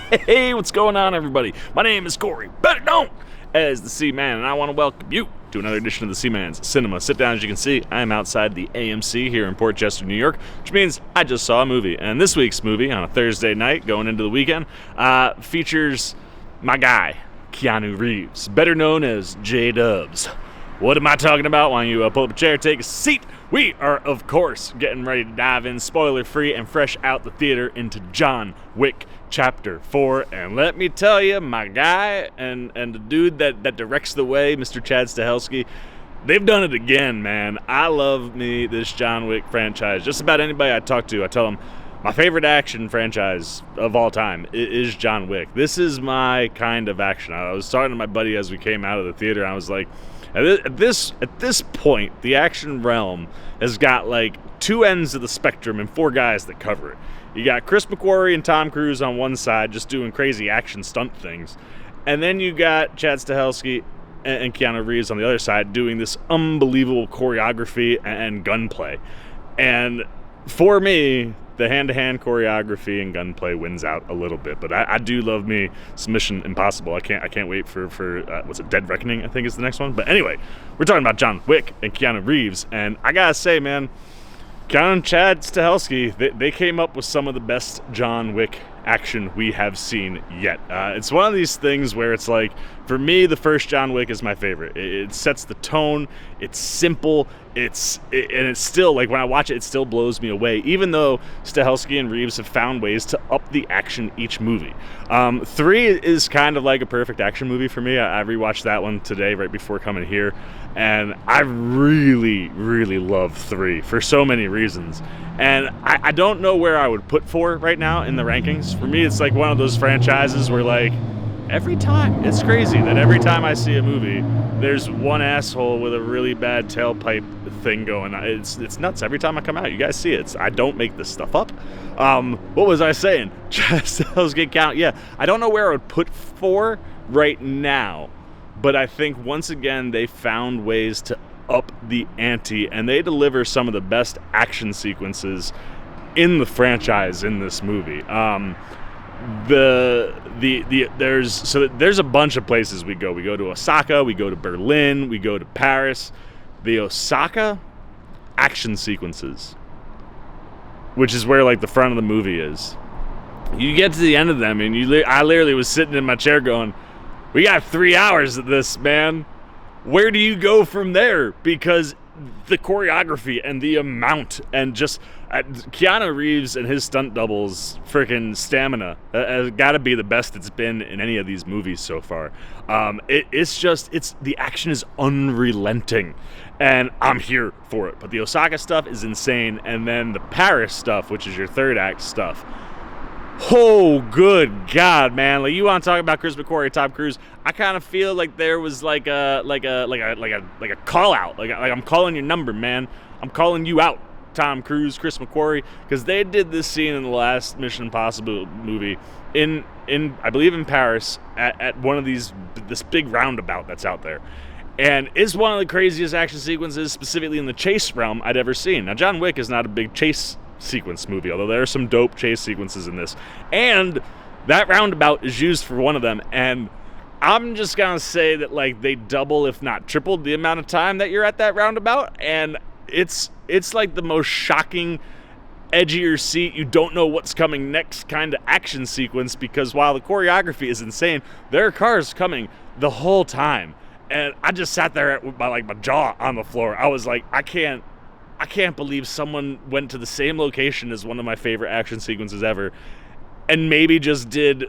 Hey, what's going on, everybody? My name is Corey, better known as the C-Man, and I want to welcome you to another edition of the C-Man's Cinema Sit Down. As you can see, I am outside the AMC here in Port Chester, New York, which means I just saw a movie. And this week's movie, on a Thursday night going into the weekend, features my guy, Keanu Reeves, better known as J-Dubs. What am I talking about? Why don't you pull up a chair, take a seat? We are, of course, getting ready to dive in, spoiler-free and fresh out the theater, into John Wick Chapter 4. And let me tell you, my guy and the dude that directs the way, Mr. Chad Stahelski, they've done it again, man. I love me this John Wick franchise. Just about anybody I talk to, I tell them, my favorite action franchise of all time is John Wick. This is my kind of action. I was talking to my buddy as we came out of the theater, and I was like, at this point, the action realm has got like two ends of the spectrum and four guys that cover it. You got Chris McQuarrie and Tom Cruise on one side, just doing crazy action stunt things. And then you got Chad Stahelski and Keanu Reeves on the other side doing this unbelievable choreography and gunplay. And for me, the hand-to-hand choreography and gunplay wins out a little bit, but I do love me some Mission Impossible. I can't wait for what's it, Dead Reckoning, I think is the next one. But anyway, we're talking about John Wick and Keanu Reeves, and I gotta say, man, Keanu and Chad Stahelski, they came up with some of the best John Wick action we have seen yet. It's one of these things where it's like, for me, the first John Wick is my favorite. It sets the tone. It's simple. And it's still, like, when I watch it, it still blows me away, even though Stahelski and Reeves have found ways to up the action each movie. 3 is kind of like a perfect action movie for me. I rewatched that one today right before coming here, and I really, really love 3 for so many reasons. And I don't know where I would put 4 right now in the rankings. For me, it's like one of those franchises where, like, every time, it's crazy that every time I see a movie, there's one asshole with a really bad tailpipe thing going on. It's nuts every time I come out. You guys see it. I don't make this stuff up. What was I saying? Let's get count. Yeah, I don't know where I would put 4 right now, but I think once again they found ways to up the ante, and they deliver some of the best action sequences in the franchise in this movie. There's a bunch of places we go. We go to Osaka, we go to Berlin, we go to Paris. The Osaka action sequences, which is where like the front of the movie is, you get to the end of them and I literally was sitting in my chair going, we got 3 hours of this, man. Where do you go from there? Because the choreography and the amount and just Keanu Reeves and his stunt doubles freaking stamina has got to be the best it's been in any of these movies so far. It's the action is unrelenting, and I'm here for it. But the Osaka stuff is insane, and then the Paris stuff, which is your third act stuff. Oh, good God, man! Like, you want to talk about Chris McQuarrie, Tom Cruise? I kind of feel like there was like a call out. Like I'm calling your number, man. I'm calling you out, Tom Cruise, Chris McQuarrie, because they did this scene in the last Mission Impossible movie in I believe in Paris at one of this big roundabout that's out there. And it's one of the craziest action sequences, specifically in the chase realm, I'd ever seen. Now, John Wick is not a big chase sequence movie, although there are some dope chase sequences in this. And that roundabout is used for one of them. And I'm just going to say that, like, they double, if not tripled, the amount of time that you're at that roundabout. And it's like the most shocking, edge of your seat, you don't know what's coming next kind of action sequence, because while the choreography is insane, there are cars coming the whole time. And I just sat there with my jaw on the floor. I was like, I can't believe someone went to the same location as one of my favorite action sequences ever and maybe just did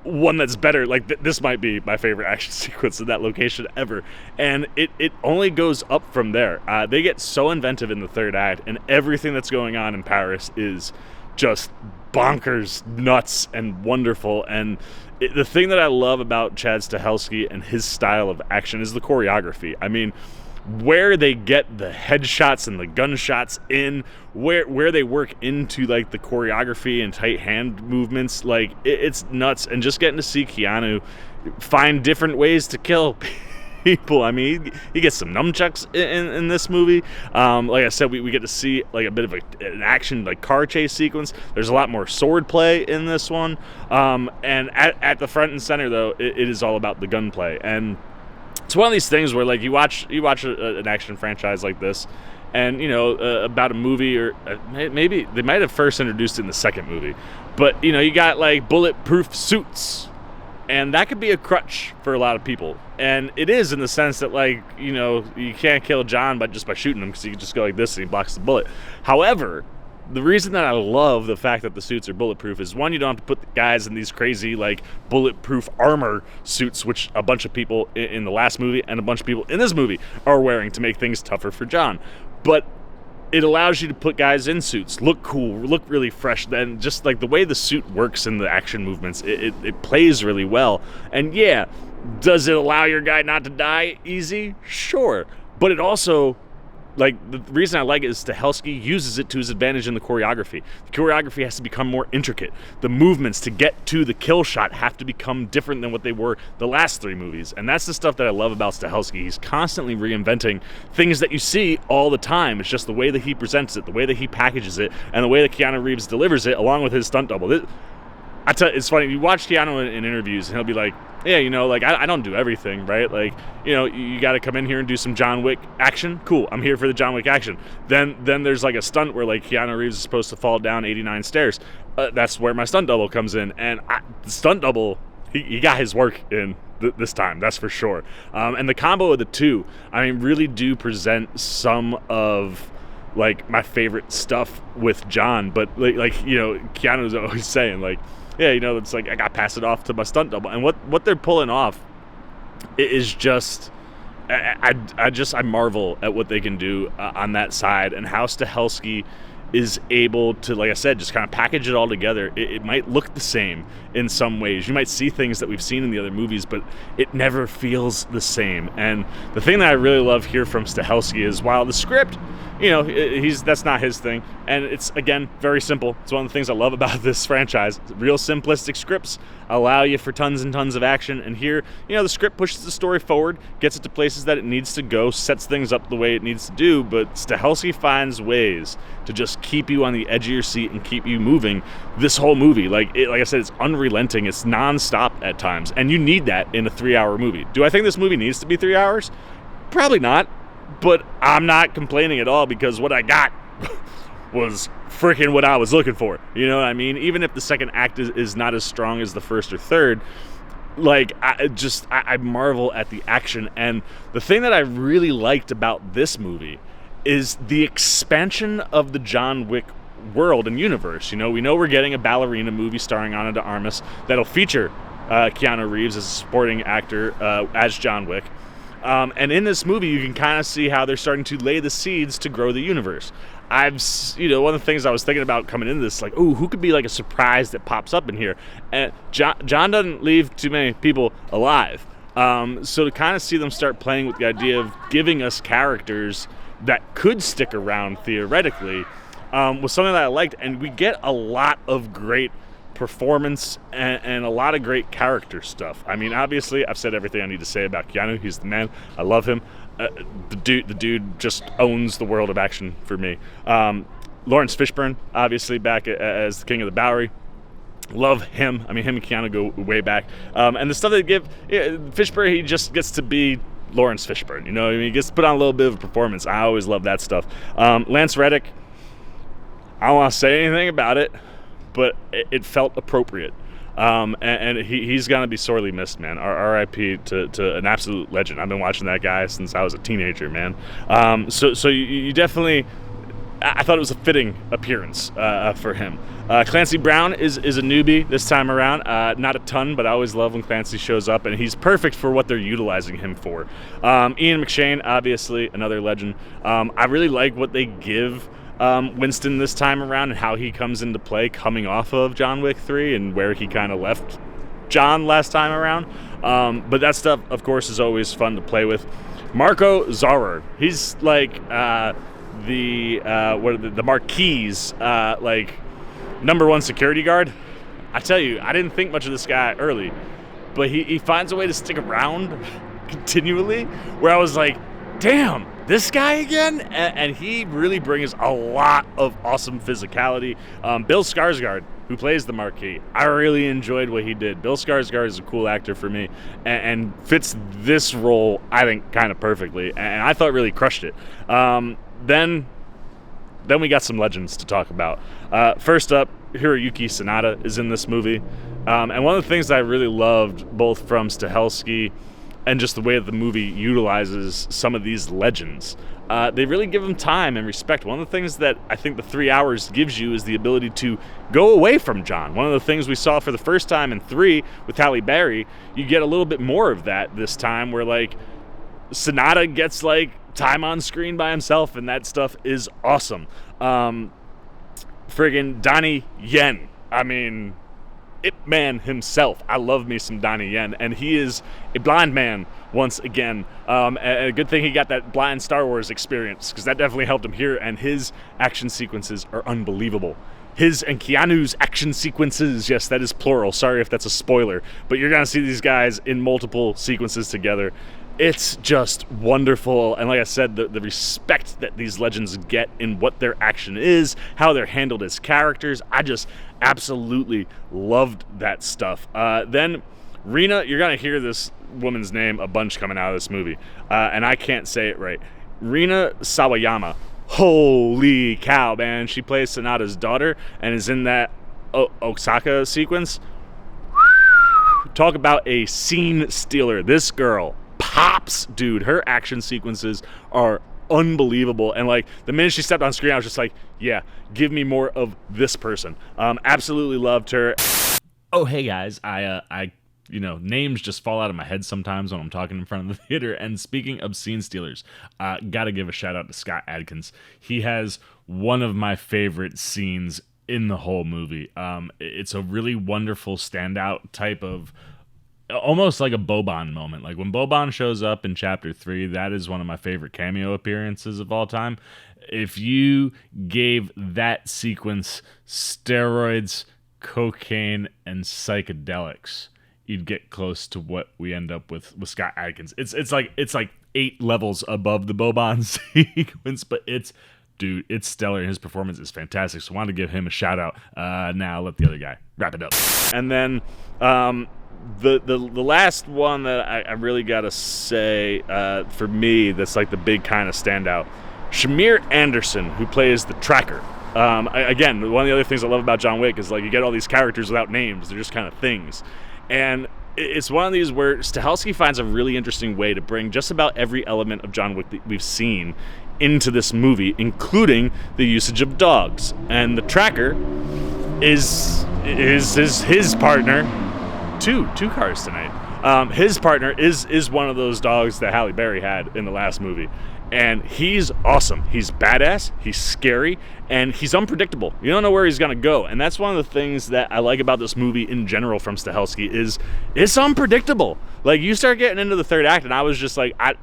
one that's better. Like, this might be my favorite action sequence in that location ever. And it only goes up from there. They get so inventive in the third act, and everything that's going on in Paris is just bonkers, nuts, and wonderful. And the thing that I love about Chad Stahelski and his style of action is the choreography. I mean, where they get the headshots and the gunshots in, where they work into like the choreography and tight hand movements, like it's nuts. And just getting to see Keanu find different ways to kill people. I mean, he gets some nunchucks in this movie. Like I said, we get to see like a bit of an action like car chase sequence. There's a lot more sword play in this one. And at the front and center, though, it is all about the gunplay. And it's one of these things where like you watch an action franchise like this, and about a movie, or maybe they might have first introduced it in the second movie, but you got like bulletproof suits, and that could be a crutch for a lot of people. And it is, in the sense that like you can't kill John by shooting him, because you can just go like this and he blocks the bullet. However, the reason that I love the fact that the suits are bulletproof is, one, you don't have to put the guys in these crazy like bulletproof armor suits, which a bunch of people in the last movie and a bunch of people in this movie are wearing to make things tougher for John. But it allows you to put guys in suits, look cool, look really fresh. Then just like the way the suit works in the action movements, it plays really well. And yeah, does it allow your guy not to die easy? Sure. But it also, like, the reason I like it is Stahelski uses it to his advantage in the choreography. The choreography has to become more intricate. The movements to get to the kill shot have to become different than what they were the last three movies. And that's the stuff that I love about Stahelski. He's constantly reinventing things that you see all the time. It's just the way that he presents it, the way that he packages it, and the way that Keanu Reeves delivers it, along with his stunt double. I tell you, it's funny, you watch Keanu in interviews, and he'll be like, yeah, like, I don't do everything, right? Like, you got to come in here and do some John Wick action. Cool, I'm here for the John Wick action. Then there's like a stunt where like Keanu Reeves is supposed to fall down 89 stairs. That's where my stunt double comes in. And the stunt double, he got his work in this time, that's for sure. And the combo of the two, I mean, really do present some of like my favorite stuff with John. But like Keanu's always saying like, yeah, it's like I got to pass it off to my stunt double. And what they're pulling off is just, I marvel at what they can do on that side, and how Stahelski is able to, like I said, just kind of package it all together. It might look the same in some ways. You might see things that we've seen in the other movies, but it never feels the same. And the thing that I really love here from Stahelski is, while the script, that's not his thing, and it's, again, very simple. It's one of the things I love about this franchise. Real simplistic scripts allow you for tons and tons of action, and here, the script pushes the story forward, gets it to places that it needs to go, sets things up the way it needs to do, but Stahelski finds ways to just keep you on the edge of your seat and keep you moving this whole movie. Like I said, it's unrelenting, it's non-stop at times, and you need that in a 3-hour movie. Do I think this movie needs to be 3 hours? Probably not. But I'm not complaining at all, because what I got was freaking what I was looking for. You know what I mean? Even if the second act is not as strong as the first or third, like, I marvel at the action. And the thing that I really liked about this movie is the expansion of the John Wick world and universe. We know we're getting a ballerina movie starring Ana de Armas that'll feature Keanu Reeves as a supporting actor as John Wick. And in this movie, you can kind of see how they're starting to lay the seeds to grow the universe. One of the things I was thinking about coming into this, like, ooh, who could be like a surprise that pops up in here? And John doesn't leave too many people alive. So to kind of see them start playing with the idea of giving us characters that could stick around theoretically was something that I liked. And we get a lot of great performance and a lot of great character stuff. I mean, obviously, I've said everything I need to say about Keanu. He's the man. I love him. The dude just owns the world of action for me. Lawrence Fishburne, obviously, back as the king of the Bowery. Love him. I mean, him and Keanu go way back. And the stuff they give, Fishburne, he just gets to be Lawrence Fishburne. He gets to put on a little bit of a performance. I always love that stuff. Lance Reddick, I don't want to say anything about it, but it felt appropriate. And he's going to be sorely missed, man. R.I.P. to an absolute legend. I've been watching that guy since I was a teenager, man. So you definitely, I thought it was a fitting appearance for him. Clancy Brown is a newbie this time around. Not a ton, but I always love when Clancy shows up, and he's perfect for what they're utilizing him for. Ian McShane, obviously, another legend. I really like what they give Winston this time around, and how he comes into play coming off of John Wick 3 and where he kind of left John last time around. But that stuff, of course, is always fun to play with. Marco Zaror, he's like the Marquis, like #1 security guard. I tell you, I didn't think much of this guy early, but he finds a way to stick around continually, where I was like, damn, this guy again? And he really brings a lot of awesome physicality. Bill Skarsgård, who plays the Marquis, I really enjoyed what he did. Bill Skarsgård is a cool actor for me and fits this role, I think, kind of perfectly. And I thought really crushed it. Then we got some legends to talk about. First up, Hiroyuki Sanada is in this movie. And one of the things that I really loved, both from Stahelski and just the way that the movie utilizes some of these legends, they really give them time and respect. One of the things that I think the 3 hours gives you is the ability to go away from John. One of the things we saw for the first time in 3 with Halle Berry, you get a little bit more of that this time, where like Sanada gets like time on screen by himself, and that stuff is awesome. Friggin' Donnie Yen. I mean, Ip Man himself. I love me some Donnie Yen, and he is a blind man once again. And a good thing he got that blind Star Wars experience, because that definitely helped him here, and his action sequences are unbelievable. His and Keanu's action sequences, yes, that is plural. Sorry if that's a spoiler, but you're going to see these guys in multiple sequences together. It's just wonderful, and like I said, the respect that these legends get in what their action is, how they're handled as characters, I just absolutely loved that stuff. Then Rina, you're going to hear this woman's name a bunch coming out of this movie, and I can't say it right. Rina Sawayama. Holy cow, man. She plays Sanada's daughter and is in that Osaka sequence. Talk about a scene stealer. This girl pops, dude. Her action sequences are unbelievable, and like the minute she stepped on screen, I was just like, yeah, give me more of this person. Absolutely loved her. Oh, hey guys, I names just fall out of my head sometimes when I'm talking in front of the theater. And speaking of scene stealers, gotta give a shout out to Scott Adkins. He has one of my favorite scenes in the whole movie. It's a really wonderful standout type of, almost like a Boban moment. Like when Boban shows up in Chapter 3, that is one of my favorite cameo appearances of all time. If you gave that sequence steroids, cocaine, and psychedelics, you'd get close to what we end up with Scott Adkins. It's like 8 levels above the Boban sequence, but it's stellar, and his performance is fantastic. So I wanted to give him a shout out. Now I'll let the other guy wrap it up. And then the last one that I really gotta say, for me, that's like the big kind of standout, Shamir Anderson, who plays the tracker. Again, one of the other things I love about John Wick is like you get all these characters without names. They're just kind of things. And it's one of these where Stahelski finds a really interesting way to bring just about every element of John Wick that we've seen into this movie, including the usage of dogs. And the tracker is his partner. Two cars tonight. His partner is one of those dogs that Halle Berry had in the last movie. And he's awesome. He's badass, he's scary, and he's unpredictable. You don't know where he's going to go. And that's one of the things that I like about this movie in general from Stahelski is it's unpredictable. Like, you start getting into the third act, and I was just like, I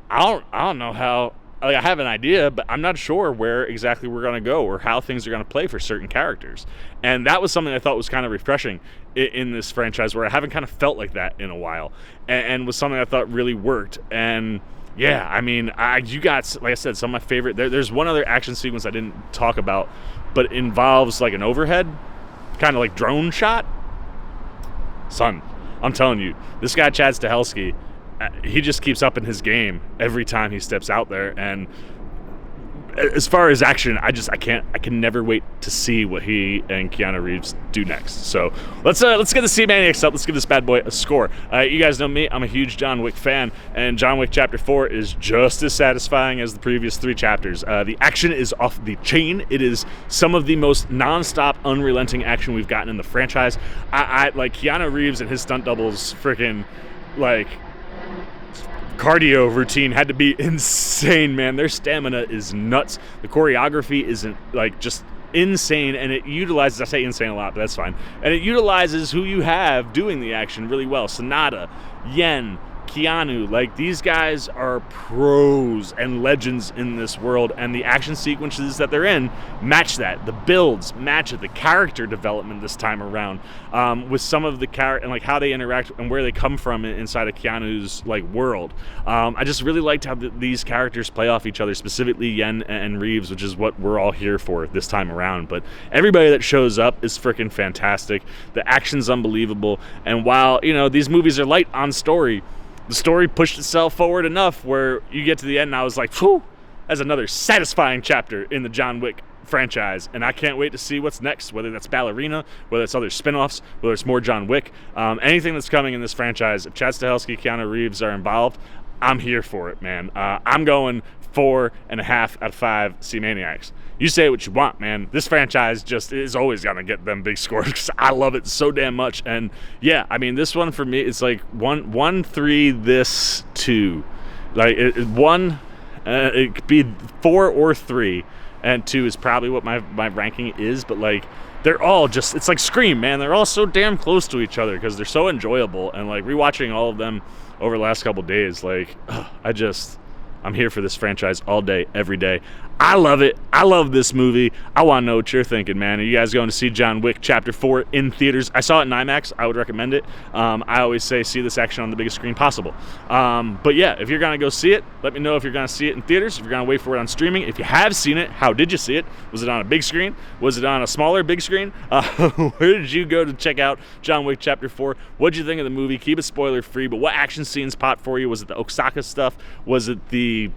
don't know how. Like, I have an idea, but I'm not sure where exactly we're going to go or how things are going to play for certain characters. And that was something I thought was kind of refreshing in this franchise, where I haven't kind of felt like that in a while, and was something I thought really worked. And yeah, I mean, you got, like I said, some of my favorite. There's one other action sequence I didn't talk about, but it involves like an overhead, kind of like drone shot. Son, I'm telling you, this guy Chad Stahelski, he just keeps up in his game every time he steps out there. And as far as action, I can never wait to see what he and Keanu Reeves do next. So let's get the C-Maniacs up. Let's give this bad boy a score. You guys know me. I'm a huge John Wick fan, and John Wick Chapter 4 is just as satisfying as the previous 3 chapters. The action is off the chain. It is some of the most non-stop, unrelenting action we've gotten in the franchise. I like Keanu Reeves and his stunt doubles freaking like cardio routine had to be insane, man. Their stamina is nuts. The choreography isn't like just insane, and it utilizes, I say insane a lot, but that's fine, and it utilizes who you have doing the action really well. Sanada, Yen, Keanu, like, these guys are pros and legends in this world, and the action sequences that they're in match that. The builds match it. The character development this time around, with some of the character and like how they interact and where they come from inside of Keanu's like world. I just really liked how these characters play off each other, specifically Yen and Reeves, which is what we're all here for this time around. But everybody that shows up is freaking fantastic. The action's unbelievable, and while these movies are light on story, the story pushed itself forward enough where you get to the end and I was like, whew, that's another satisfying chapter in the John Wick franchise, and I can't wait to see what's next, whether that's Ballerina, whether it's other spin-offs, whether it's more John Wick. Anything that's coming in this franchise, if Chad Stahelski, Keanu Reeves are involved, I'm here for it, man. I'm going 4.5 out of 5 C-Maniacs. You say what you want, man. This franchise just is always gonna get them big scores because I love it so damn much. And yeah, I mean, this one for me, it's like 1, 3, this 2. Like it could be 4 or 3, and 2 is probably what my ranking is. But like, they're all just, it's like Scream, man. They're all so damn close to each other because they're so enjoyable. And like rewatching all of them over the last couple days, like I'm here for this franchise all day, every day. I love it. I love this movie. I want to know what you're thinking, man. Are you guys going to see John Wick Chapter 4 in theaters? I saw it in IMAX. I would recommend it. I always say see this action on the biggest screen possible. But yeah, if you're going to go see it, let me know if you're going to see it in theaters, if you're going to wait for it on streaming. If you have seen it, how did you see it? Was it on a big screen? Was it on a smaller big screen? Where did you go to check out John Wick Chapter 4? What did you think of the movie? Keep it spoiler free, but what action scenes popped for you? Was it the Osaka stuff? Was it the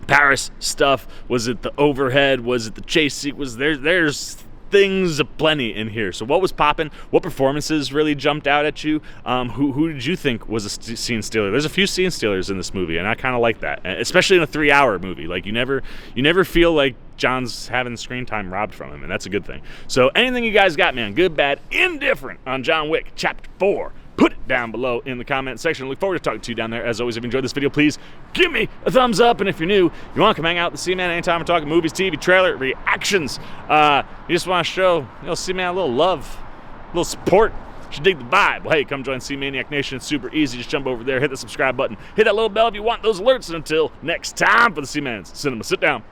Paris stuff? Was it the overhead? Was it the chase sequence? There's things aplenty in here. So what was popping? What performances really jumped out at you? Who did you think was a scene stealer? There's a few scene stealers in this movie, and I kind of like that, especially in a 3-hour movie. Like you never feel like John's having screen time robbed from him, and that's a good thing. So anything you guys got, man, good, bad, indifferent on John Wick Chapter 4, put it down below in the comment section. I look forward to talking to you down there. As always, if you enjoyed this video, please give me a thumbs up. And if you're new, you want to come hang out with the C-Man anytime we're talking movies, TV, trailer, reactions. You just want to show C-Man a little love, a little support. You should dig the vibe. Well, hey, come join C-Maniac Nation. It's super easy. Just jump over there, hit the subscribe button, hit that little bell if you want those alerts. And until next time for the C-Man's Cinema Sit Down,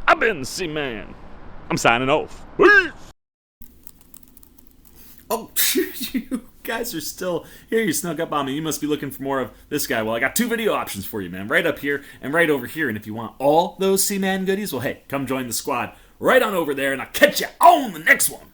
I've been the C-Man. I'm signing off. Peace. Oh, you guys are still here. You snuck up on me. You must be looking for more of this guy. Well, I got 2 video options for you, man. Right up here and right over here. And if you want all those C-Man goodies, well, hey, come join the squad right on over there, and I'll catch you on the next one.